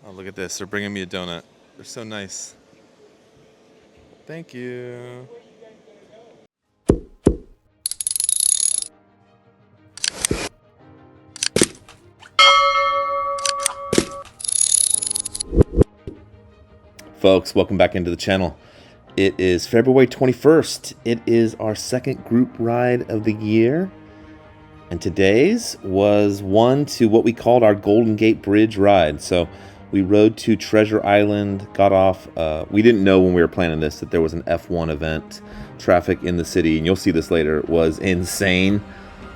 Oh, look at this. They're bringing me a donut. They're so nice. Thank you. Folks, welcome back into the channel. It is February 21st. It is our second group ride of the year. And today's was one to what we called our Golden Gate Bridge ride. So we rode to Treasure Island, got off. We didn't know when we were planning this that there was an F1 event. Traffic in the city, and you'll see this later, was insane.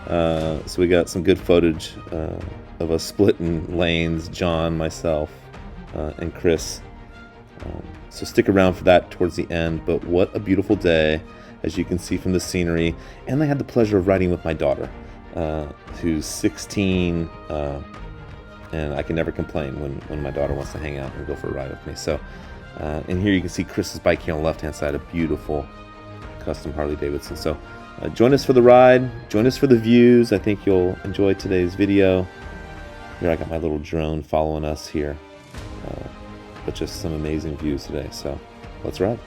So we got some good footage of us splitting lanes, John, myself, and Chris. So stick around for that towards the end. But what a beautiful day, as you can see from the scenery. And I had the pleasure of riding with my daughter, who's 16, and I can never complain when my daughter wants to hang out and go for a ride with me. So, and here you can see Chris's bike here on the left-hand side, a beautiful custom Harley-Davidson. So join us for the ride, join us for the views. I think you'll enjoy today's video. Here I got my little drone following us here, but just some amazing views today. So let's ride.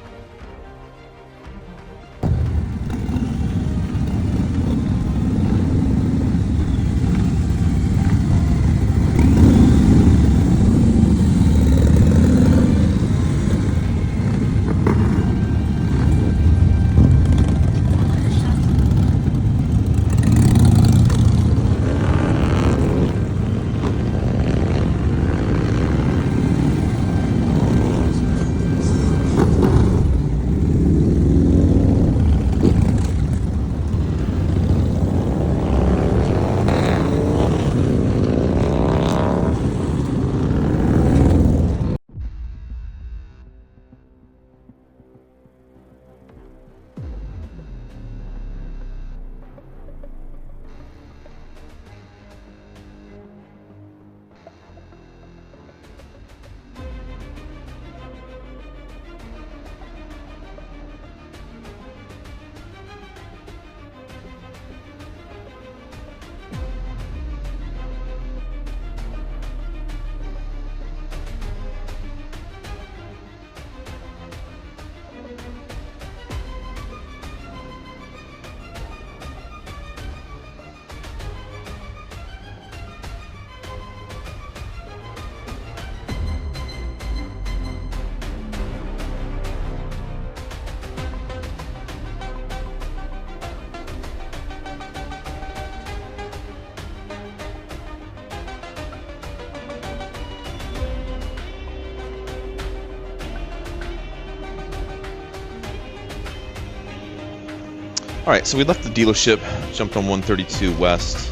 Alright, so we left the dealership, jumped on 132 West,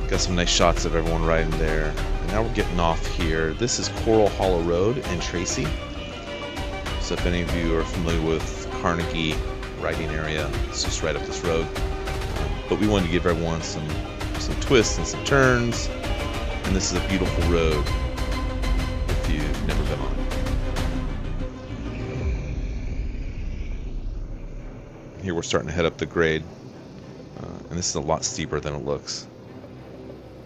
got some nice shots of everyone riding there, and now we're getting off here. This is Coral Hollow Road in Tracy, so if any of you are familiar with Carnegie riding area, it's just right up this road. But we wanted to give everyone some twists and some turns, and this is a beautiful road if you've never been on it. Here we're starting to head up the grade, and this is a lot steeper than it looks.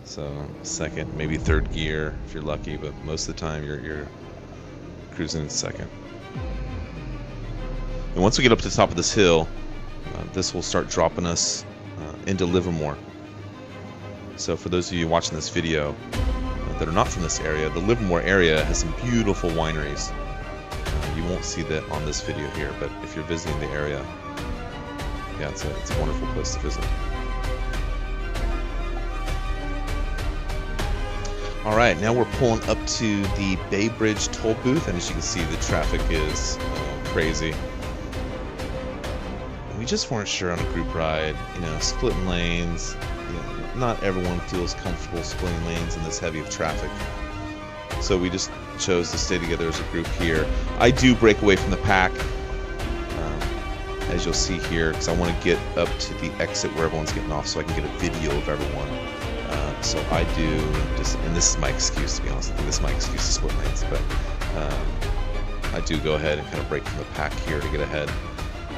So second, maybe third gear if you're lucky, but most of the time you're cruising in second. And once we get up to the top of this hill, this will start dropping us into Livermore. So for those of you watching this video that are not from this area, the Livermore area has some beautiful wineries. You won't see that on this video here, but if you're visiting the area, yeah, it's a wonderful place to visit. All right, now we're pulling up to the Bay Bridge toll booth, and as you can see, the traffic is crazy. We just weren't sure on a group ride, splitting lanes. Not everyone feels comfortable splitting lanes in this heavy of traffic. So we just chose to stay together as a group here. I do break away from the pack, as you'll see here, because I want to get up to the exit where everyone's getting off so I can get a video of everyone. So I do just, and this is my excuse, to be honest. I think this is my excuse to split lanes, but I do go ahead and kind of break from the pack here to get ahead,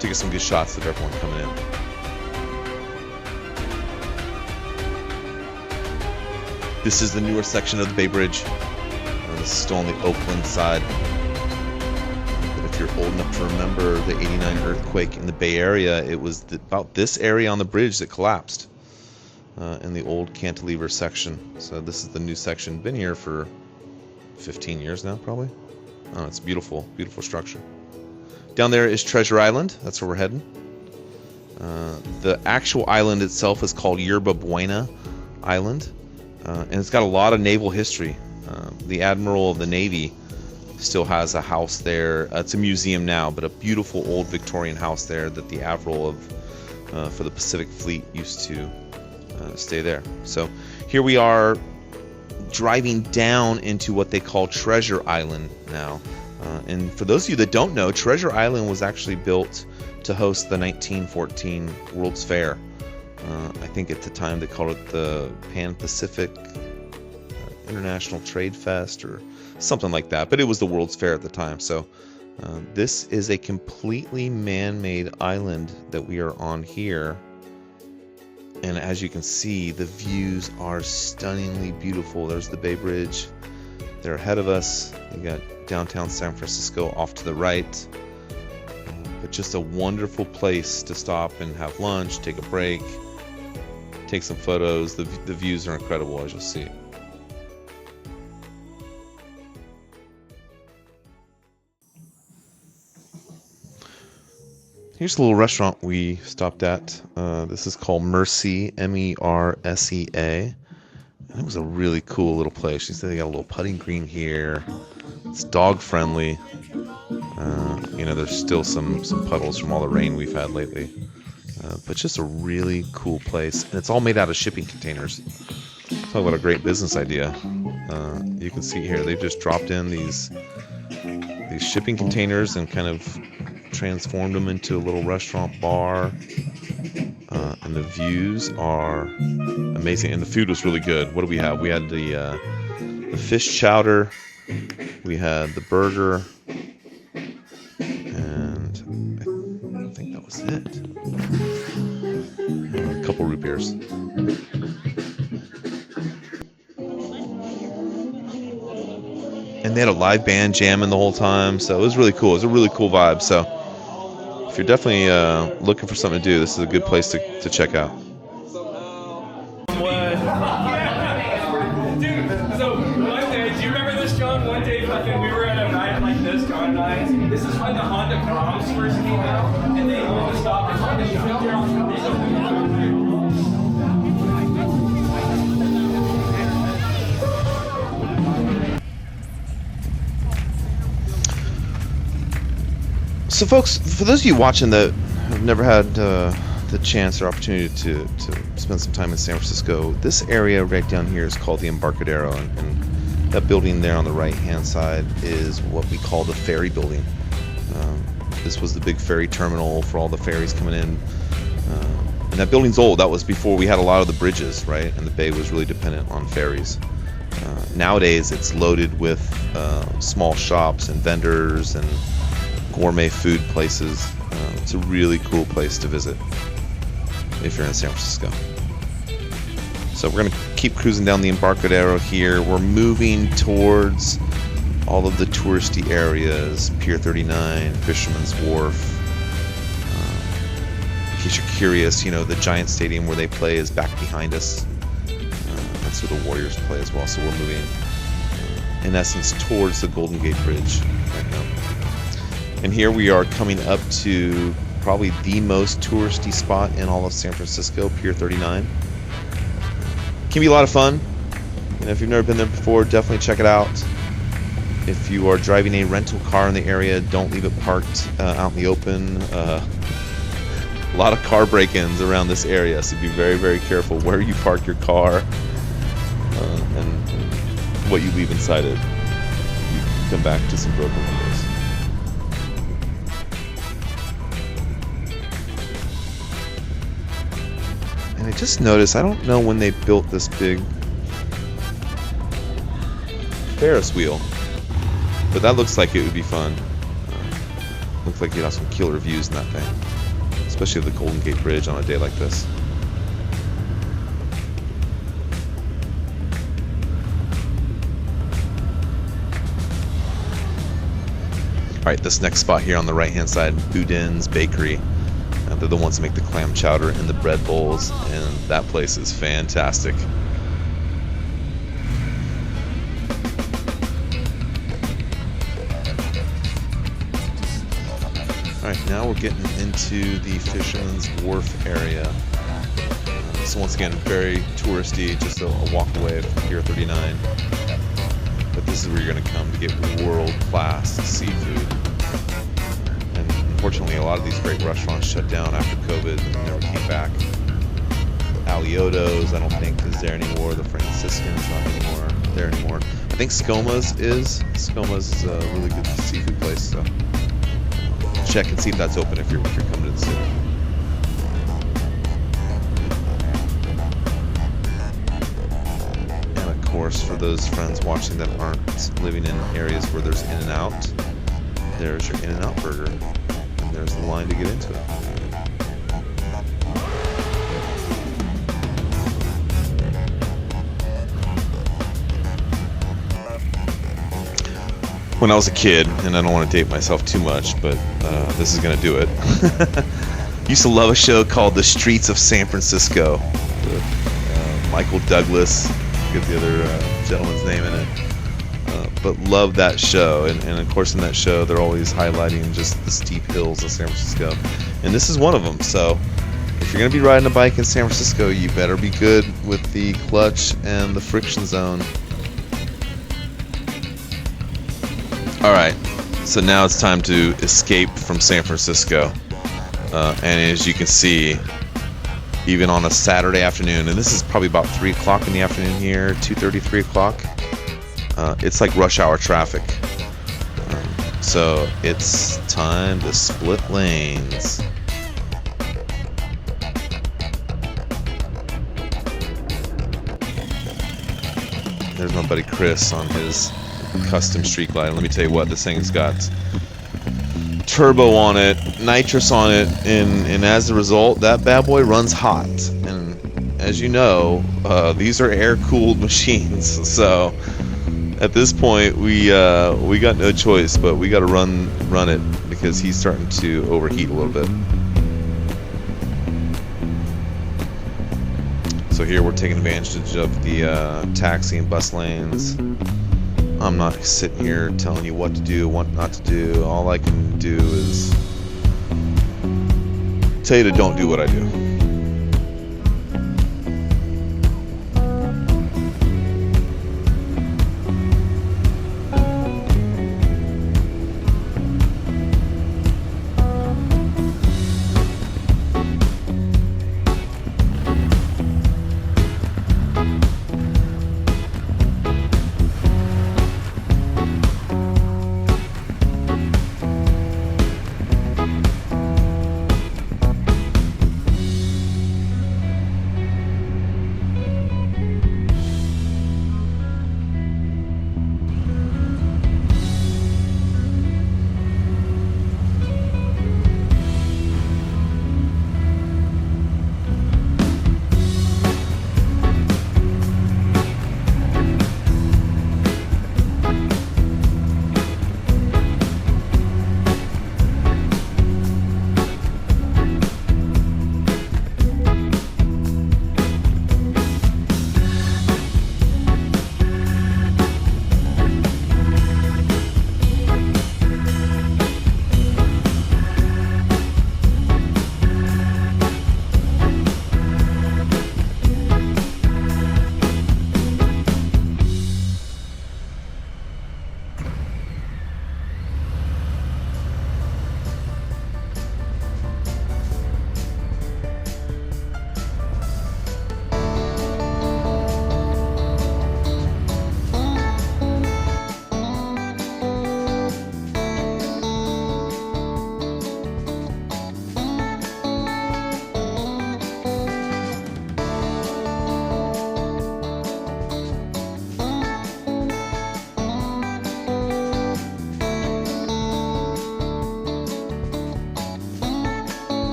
to get some good shots of everyone coming in. This is the newer section of the Bay Bridge. This is still on the Oakland side. But if you're old enough to remember the '89 earthquake in the Bay Area, it was about this area on the bridge that collapsed in the old cantilever section. So this is the new section. Been here for 15 years now, probably. Oh, it's beautiful, beautiful structure. Down there is Treasure Island. That's where we're heading. The actual island itself is called Yerba Buena Island, and it's got a lot of naval history. The Admiral of the Navy still has a house there. It's a museum now, but a beautiful old Victorian house there that the Admiral of for the Pacific Fleet used to stay there. So here we are driving down into what they call Treasure Island now. And for those of you that don't know, Treasure Island was actually built to host the 1914 World's Fair. I think at the time they called it the Pan-Pacific International Trade Fest or something like that, but it was the World's Fair at the time. So this is a completely man-made island that we are on here, and as you can see, the views are stunningly beautiful. There's the Bay Bridge there ahead of us. You got downtown San Francisco off to the right, but just a wonderful place to stop and have lunch, take a break, take some photos. The views are incredible, as you'll see. Here's a little restaurant we stopped at. This is called Mersea, M-E-R-S-E-A. And it was a really cool little place. She said they got a little putting green here. It's dog friendly. You know, there's still some puddles from all the rain we've had lately. But just a really cool place. And it's all made out of shipping containers. Talk about a great business idea. You can see here, they've just dropped in these shipping containers and kind of transformed them into a little restaurant bar. And the views are amazing. And the food was really good. What do we have? We had the fish chowder. We had the burger. And I think that was it. A couple root beers. And they had a live band jamming the whole time, so it was really cool. It was a really cool vibe. So if you're definitely looking for something to do, this is a good place to check out. Dude, so one day, do you remember this, John? One day, fucking, we were at a ride like this, John and I. This is when the Honda Carves first came out, and they wanted to stop and Honda shut down. So folks, for those of you watching that have never had the chance or opportunity to spend some time in San Francisco, this area right down here is called the Embarcadero, and that building there on the right hand side is what we call the ferry building. This was the big ferry terminal for all the ferries coming in, and that building's old. That was before we had a lot of the bridges, right? And the bay was really dependent on ferries. Nowadays it's loaded with small shops and vendors and gourmet food places. It's a really cool place to visit if you're in San Francisco. So we're going to keep cruising down the Embarcadero here. We're moving towards all of the touristy areas, Pier 39, Fisherman's Wharf. In case you're curious, you know, the Giant Stadium where they play is back behind us. That's where the Warriors play as well. So we're moving, in essence, towards the Golden Gate Bridge right now. And here we are coming up to probably the most touristy spot in all of San Francisco, Pier 39. Can be a lot of fun. You know, if you've never been there before, definitely check it out. If you are driving a rental car in the area, don't leave it parked out in the open. A lot of car break-ins around this area, so be very, very careful where you park your car and what you leave inside it. You can come back to some broken windows. And I just noticed, I don't know when they built this big Ferris wheel, but that looks like it would be fun. Looks like you'd have some killer views in that thing, especially the Golden Gate Bridge on a day like this. Alright, this next spot here on the right hand side, Boudin's Bakery. They're the ones that make the clam chowder and the bread bowls, and that place is fantastic. Alright, now we're getting into the Fisherman's Wharf area. So once again, very touristy, just a walk away from Pier 39. But this is where you're going to come to get world-class seafood. And unfortunately, a lot of these great restaurants shut down after COVID and never came back. Alioto's, I don't think, is there anymore. The Franciscan's not there anymore. I think Skoma's is. Skoma's is a really good seafood place, so check and see if that's open if you're coming to the city. And of course, for those friends watching that aren't living in areas where there's In-N-Out, there's your In-N-Out burger, and there's the line to get into it. When I was a kid, and I don't want to date myself too much, but this is going to do it. Used to love a show called The Streets of San Francisco with Michael Douglas, I forget the other gentleman's name in it. But loved that show, and of course in that show they're always highlighting just the steep hills of San Francisco. And this is one of them, so if you're going to be riding a bike in San Francisco, you better be good with the clutch and the friction zone. Alright, so now it's time to escape from San Francisco. And as you can see, even on a Saturday afternoon, and this is probably about 3 o'clock in the afternoon here, 2:30, 3 o'clock, it's like rush hour traffic. So it's time to split lanes. There's my buddy Chris on his custom street glide. Let me tell you what, this thing's got turbo on it, nitrous on it, and as a result, that bad boy runs hot. And as you know, these are air-cooled machines, so at this point we got no choice, but we got to run it because he's starting to overheat a little bit. So here we're taking advantage of the taxi and bus lanes. I'm not sitting here telling you what to do, what not to do. All I can do is tell you to don't do what I do.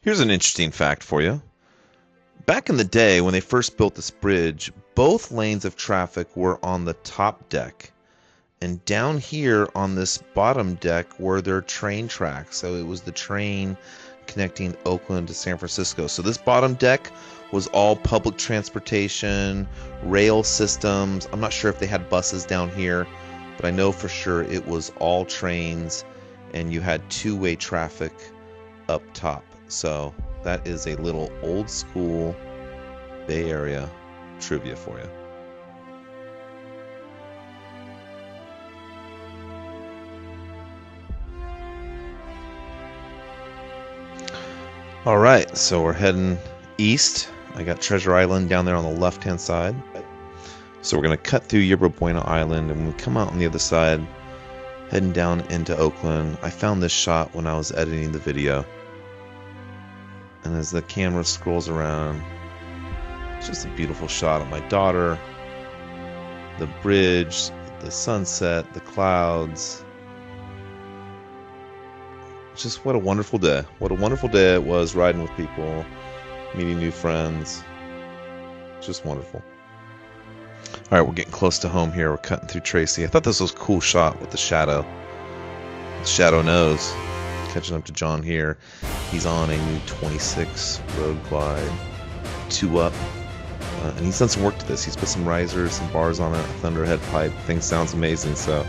Here's an interesting fact for you. Back in the day when they first built this bridge, both lanes of traffic were on the top deck. And down here on this bottom deck were their train tracks. So it was the train connecting Oakland to San Francisco. So this bottom deck was all public transportation, rail systems. I'm not sure if they had buses down here, but I know for sure it was all trains, and you had two-way traffic up top. So that is a little old school Bay Area trivia for you. All right, so we're heading east. I got Treasure Island down there on the left-hand side. So we're going to cut through Yerba Buena Island, and when we come out on the other side, heading down into Oakland, I found this shot when I was editing the video. And as the camera scrolls around, it's just a beautiful shot of my daughter, the bridge, the sunset, the clouds. Just what a wonderful day. What a wonderful day it was riding with people, meeting new friends. Just wonderful. All right, we're getting close to home here. We're cutting through Tracy. I thought this was a cool shot with the shadow. The shadow nose. Catching up to John here. He's on a new 26 Road Glide 2-up. And he's done some work to this. He's put some risers, some bars on it, a thunderhead pipe. Thing sounds amazing, so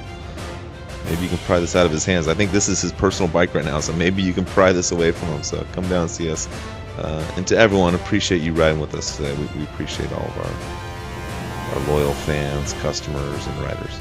maybe you can pry this out of his hands. I think this is his personal bike right now, so maybe you can pry this away from him. So come down and see us. And to everyone, appreciate you riding with us today. We appreciate all of our loyal fans, customers, and riders.